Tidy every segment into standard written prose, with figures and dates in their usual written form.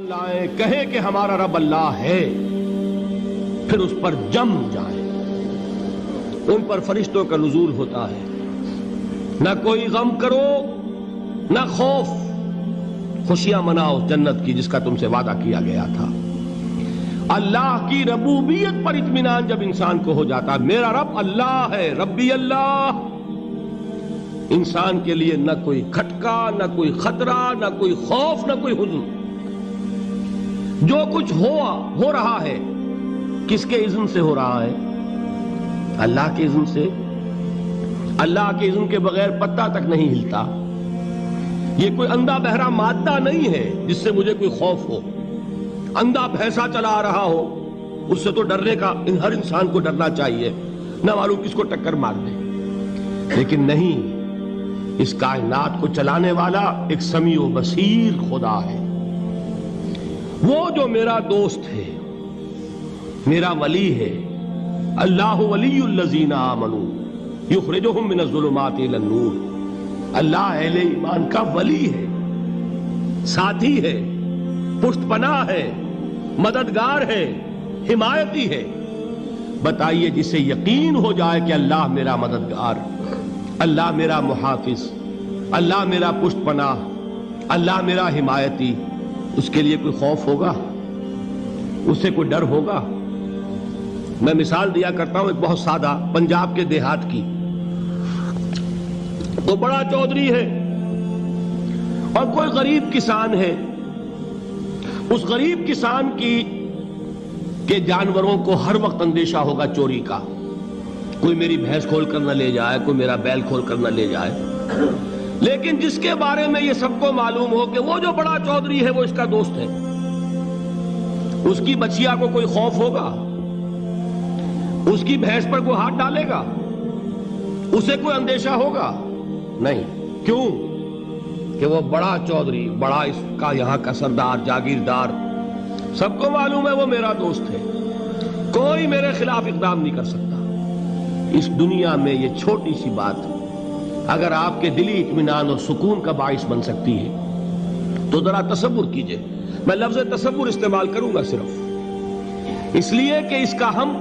لائیں، کہیں کہ ہمارا رب اللہ ہے، پھر اس پر جم جائیں۔ ان پر فرشتوں کا نزول ہوتا ہے، نہ کوئی غم کرو نہ خوف، خوشیاں مناؤ جنت کی جس کا تم سے وعدہ کیا گیا تھا۔ اللہ کی ربوبیت پر اطمینان جب انسان کو ہو جاتا ہے، میرا رب اللہ ہے، ربی اللہ، انسان کے لیے نہ کوئی کھٹکا، نہ کوئی خطرہ، نہ کوئی خوف، نہ کوئی حزن۔ جو کچھ ہو رہا ہے کس کے اذن سے ہو رہا ہے؟ اللہ کے اذن سے۔ اللہ کے اذن کے بغیر پتا تک نہیں ہلتا۔ یہ کوئی اندھا بہرا مادہ نہیں ہے جس سے مجھے کوئی خوف ہو۔ اندھا بھینسا چلا آ رہا ہو اس سے تو ڈرنے کا ہر انسان کو ڈرنا چاہیے، نہ معلوم کس کو ٹکر مار دے۔ لیکن نہیں، اس کائنات کو چلانے والا ایک سمیع و بصیر خدا ہے، وہ جو میرا دوست ہے، میرا ولی ہے۔ اللہ ولی الذین آمنوا یخرجہم من الظلمات الی النور۔ اللہ اہل ایمان کا ولی ہے، ساتھی ہے، پشت پناہ ہے، مددگار ہے، حمایتی ہے۔ بتائیے جسے یقین ہو جائے کہ اللہ میرا مددگار، اللہ میرا محافظ، اللہ میرا پشت پناہ، اللہ میرا حمایتی، اس کے لیے کوئی خوف ہوگا؟ اس سے کوئی ڈر ہوگا؟ میں مثال دیا کرتا ہوں ایک بہت سادہ، پنجاب کے دیہات کی۔ وہ بڑا چودھری ہے اور کوئی غریب کسان ہے۔ اس غریب کسان کے جانوروں کو ہر وقت اندیشہ ہوگا چوری کا، کوئی میری بھینس کھول کر نہ لے جائے، کوئی میرا بیل کھول کر نہ لے جائے۔ لیکن جس کے بارے میں یہ سب کو معلوم ہو کہ وہ جو بڑا چودھری ہے وہ اس کا دوست ہے، اس کی بچیا کو کوئی خوف ہوگا؟ اس کی بھینس پر کوئی ہاتھ ڈالے گا؟ اسے کوئی اندیشہ ہوگا؟ نہیں۔ کیوں؟ کہ وہ بڑا چودھری، بڑا اس کا یہاں کا سردار، جاگیردار، سب کو معلوم ہے وہ میرا دوست ہے، کوئی میرے خلاف اقدام نہیں کر سکتا۔ اس دنیا میں یہ چھوٹی سی بات اگر آپ کے دلی اطمینان اور سکون کا باعث بن سکتی ہے تو ذرا تصور کیجئے۔ میں لفظ تصور استعمال کروں گا صرف اس لیے کہ اس کا ہم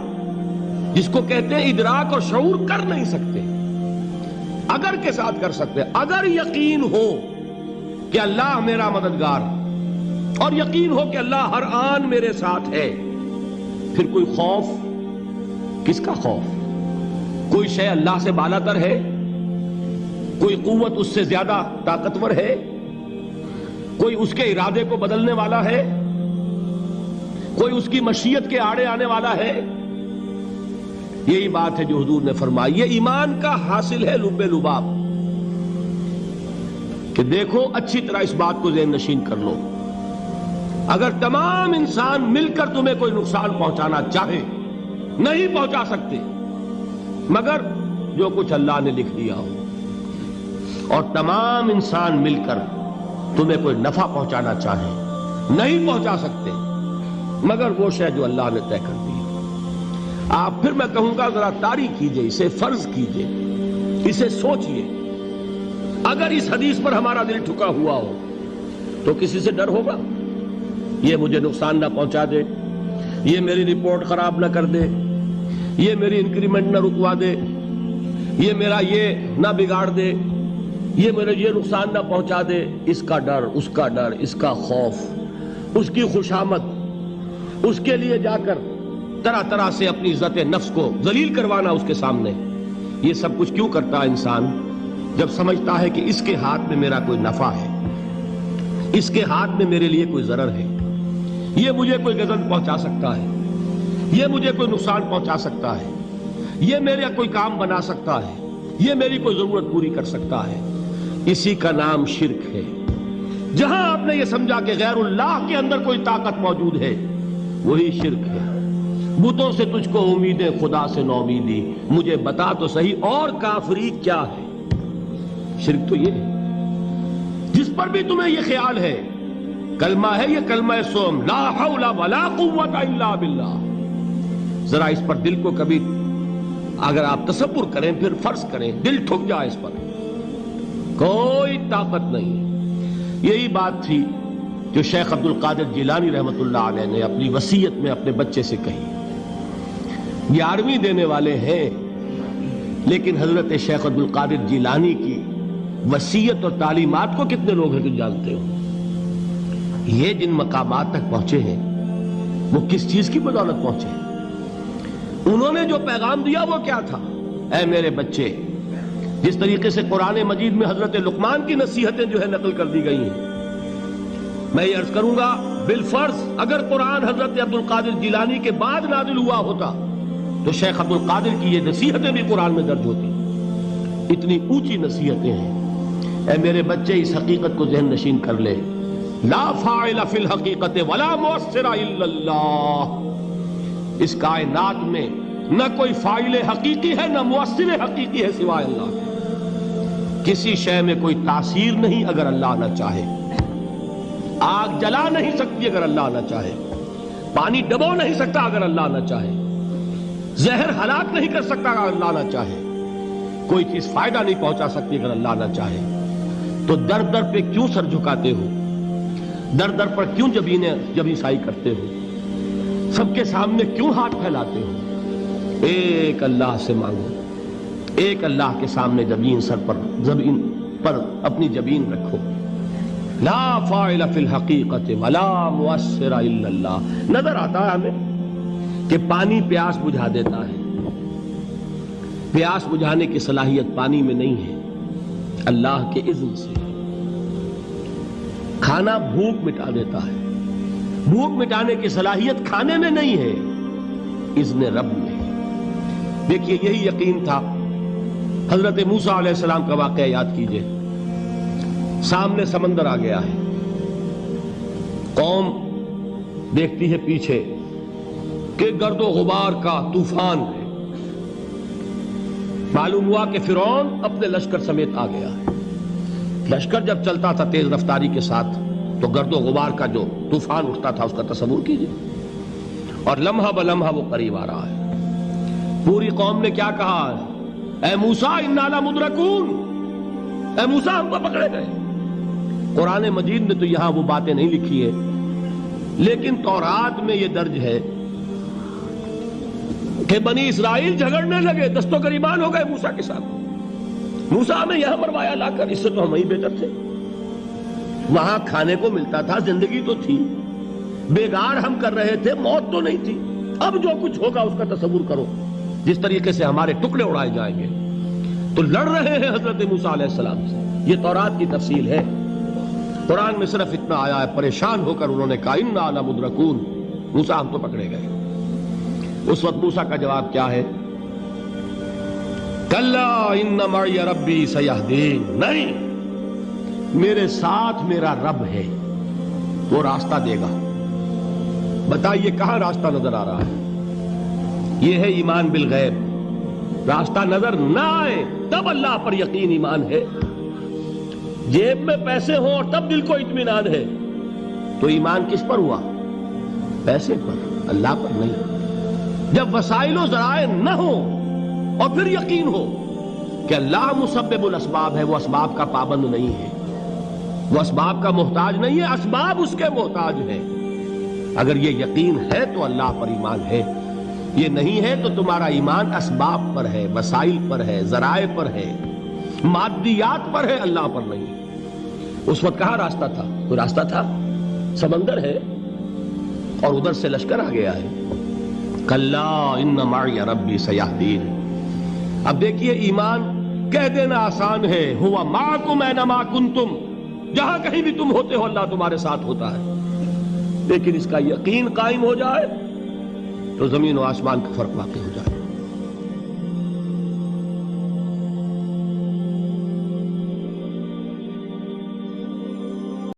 جس کو کہتے ہیں ادراک اور شعور کر نہیں سکتے، اگر کے ساتھ کر سکتے۔ اگر یقین ہو کہ اللہ میرا مددگار اور یقین ہو کہ اللہ ہر آن میرے ساتھ ہے، پھر کوئی خوف، کس کا خوف؟ کوئی شے اللہ سے بالا تر ہے؟ کوئی قوت اس سے زیادہ طاقتور ہے؟ کوئی اس کے ارادے کو بدلنے والا ہے؟ کوئی اس کی مشیت کے آڑے آنے والا ہے؟ یہی بات ہے جو حضور نے فرمائی۔ یہ ایمان کا حاصل ہے لب لباب، کہ دیکھو اچھی طرح اس بات کو ذہن نشین کر لو، اگر تمام انسان مل کر تمہیں کوئی نقصان پہنچانا چاہے نہیں پہنچا سکتے مگر جو کچھ اللہ نے لکھ دیا ہو، اور تمام انسان مل کر تمہیں کوئی نفع پہنچانا چاہے نہیں پہنچا سکتے مگر وہ شے جو اللہ نے طے کر دی۔ آپ پھر میں کہوں گا ذرا طاری کیجئے، اسے فرض کیجئے، اسے سوچئے۔ اگر اس حدیث پر ہمارا دل ٹھکا ہوا ہو تو کسی سے ڈر ہوگا؟ یہ مجھے نقصان نہ پہنچا دے، یہ میری رپورٹ خراب نہ کر دے، یہ میری انکریمنٹ نہ رکوا دے، یہ میرا یہ نہ بگاڑ دے، یہ میرے یہ نقصان نہ پہنچا دے۔ اس کا ڈر، اس کا ڈر، اس کا خوف، اس کی خوشامد، اس کے لیے جا کر طرح طرح سے اپنی عزت نفس کو ذلیل کروانا اس کے سامنے، یہ سب کچھ کیوں کرتا ہے انسان؟ جب سمجھتا ہے کہ اس کے ہاتھ میں میرا کوئی نفع ہے، اس کے ہاتھ میں میرے لیے کوئی ضرر ہے، یہ مجھے کوئی غضب پہنچا سکتا ہے، یہ مجھے کوئی نقصان پہنچا سکتا ہے، یہ میرا کوئی کام بنا سکتا ہے، یہ میری کوئی ضرورت پوری کر سکتا ہے، اسی کا نام شرک ہے۔ جہاں آپ نے یہ سمجھا کہ غیر اللہ کے اندر کوئی طاقت موجود ہے وہی شرک ہے۔ بتوں سے تجھ کو امیدیں، خدا سے نومیدی، مجھے بتا تو صحیح اور کافری کیا ہے؟ شرک تو یہ ہے۔ جس پر بھی تمہیں یہ خیال ہے، کلمہ ہے یہ کلمہ سوم، لا حول ولا قوت الا باللہ، ذرا اس پر دل کو کبھی اگر آپ تصور کریں، پھر فرض کریں، دل ٹھک جائے اس پر، کوئی طاقت نہیں۔ یہی بات تھی جو شیخ عبد القادر جیلانی رحمۃ اللہ علیہ نے اپنی وصیت میں اپنے بچے سے کہی. 11ویں دینے والے ہیں، لیکن حضرت شیخ عبد القادر جیلانی کی وصیت اور تعلیمات کو کتنے لوگ ہیں تم جانتے ہو؟ یہ جن مقامات تک پہنچے ہیں وہ کس چیز کی بدولت پہنچے ہیں؟ انہوں نے جو پیغام دیا وہ کیا تھا؟ اے میرے بچے، جس طریقے سے قرآن مجید میں حضرت لقمان کی نصیحتیں جو ہے نقل کر دی گئی ہیں، میں یہ عرض کروں گا بالفرض اگر قرآن حضرت عبد القادر جیلانی کے بعد نازل ہوا ہوتا تو شیخ عبد القادر کی یہ نصیحتیں بھی قرآن میں درج ہوتی. اتنی اونچی نصیحتیں ہیں. اے میرے بچے، اس حقیقت کو ذہن نشین کر لے، لا فاعل فی الحقیقت ولا مؤثر الا اللہ. اس کائنات میں نہ کوئی فاعل حقیقی ہے نہ مؤثر حقیقی ہے سوائے اللہ. کسی شے میں کوئی تاثیر نہیں اگر اللہ نہ چاہے. آگ جلا نہیں سکتی اگر اللہ نہ چاہے. پانی ڈبو نہیں سکتا اگر اللہ نہ چاہے. زہر ہلاک نہیں کر سکتا اگر اللہ نہ چاہے. کوئی چیز فائدہ نہیں پہنچا سکتی اگر اللہ نہ چاہے. تو در در پہ کیوں سر جھکاتے ہو؟ در در پر کیوں جبیں سائی کرتے ہو؟ سب کے سامنے کیوں ہاتھ پھیلاتے ہو؟ ایک اللہ سے مانگو. ایک اللہ کے سامنے زمین پر اپنی جبین رکھو. لا فاعل فی الحقیقت ولا مؤثر الا اللہ. نظر آتا ہے ہمیں کہ پانی پیاس بجھا دیتا ہے. پیاس بجھانے کی صلاحیت پانی میں نہیں ہے، اللہ کے اذن سے. کھانا بھوک مٹا دیتا ہے. بھوک مٹانے کی صلاحیت کھانے میں نہیں ہے، اذن رب میں. دیکھیے یہی یقین تھا. حضرت موسیٰ علیہ السلام کا واقعہ یاد کیجئے. سامنے سمندر آ گیا ہے. قوم دیکھتی ہے پیچھے کہ گرد و غبار کا طوفان ہے. معلوم ہوا کہ فرعون اپنے لشکر سمیت آ گیا ہے. لشکر جب چلتا تھا تیز رفتاری کے ساتھ تو گرد و غبار کا جو طوفان اٹھتا تھا اس کا تصور کیجئے. اور لمحہ بلمحہ وہ قریب آ رہا ہے. پوری قوم نے کیا کہا؟ اے موسیٰ انا لمدرکون. اے موسیٰ ہم کو پکڑے گئے. قرآن مجید نے تو یہاں وہ باتیں نہیں لکھی ہے، لیکن تورات میں یہ درج ہے کہ بنی اسرائیل جھگڑنے لگے، دست و گریبان ہو گئے موسیٰ کے ساتھ. موسیٰ ہمیں یہاں مروایا لا کر، اس سے تو ہم ہی بہتر تھے. وہاں کھانے کو ملتا تھا، زندگی تو تھی. بیگار ہم کر رہے تھے، موت تو نہیں تھی. اب جو کچھ ہوگا اس کا تصور کرو، جس طریقے سے ہمارے ٹکڑے اڑائے جائیں گے. تو لڑ رہے ہیں حضرت موسیٰ علیہ السلام سے. یہ تورات کی تفصیل ہے. قرآن میں صرف اتنا آیا ہے، پریشان ہو کر انہوں نے کہا انا لمدرکون. موسیٰ ہم تو پکڑے گئے. اس وقت موسیٰ کا جواب کیا ہے؟ کلا ان معی ربی سیہدین. نہیں، میرے ساتھ میرا رب ہے، وہ راستہ دے گا. بتائیے کہاں راستہ نظر آ رہا ہے؟ یہ ہے ایمان بالغیب. راستہ نظر نہ آئے تب اللہ پر یقین ایمان ہے. جیب میں پیسے ہوں اور تب دل کو اطمینان ہے تو ایمان کس پر ہوا؟ پیسے پر، اللہ پر نہیں. جب وسائل و ذرائع نہ ہوں اور پھر یقین ہو کہ اللہ مسبب الاسباب ہے، وہ اسباب کا پابند نہیں ہے، وہ اسباب کا محتاج نہیں ہے، اسباب اس کے محتاج ہیں. اگر یہ یقین ہے تو اللہ پر ایمان ہے. یہ نہیں ہے تو تمہارا ایمان اسباب پر ہے، وسائل پر ہے، ذرائع پر ہے، مادیات پر ہے، اللہ پر نہیں. اس وقت کہاں راستہ تھا؟ کوئی راستہ تھا؟ سمندر ہے اور ادھر سے لشکر آ گیا ہے. کلا ان معی ربی سیہدین. اب دیکھیے ایمان کہہ دینا آسان ہے، ہوا معکم اینما کنتم. جہاں کہیں بھی تم ہوتے ہو اللہ تمہارے ساتھ ہوتا ہے. لیکن اس کا یقین قائم ہو جائے تو زمین و آسمان کا فرق واقع ہو جائے.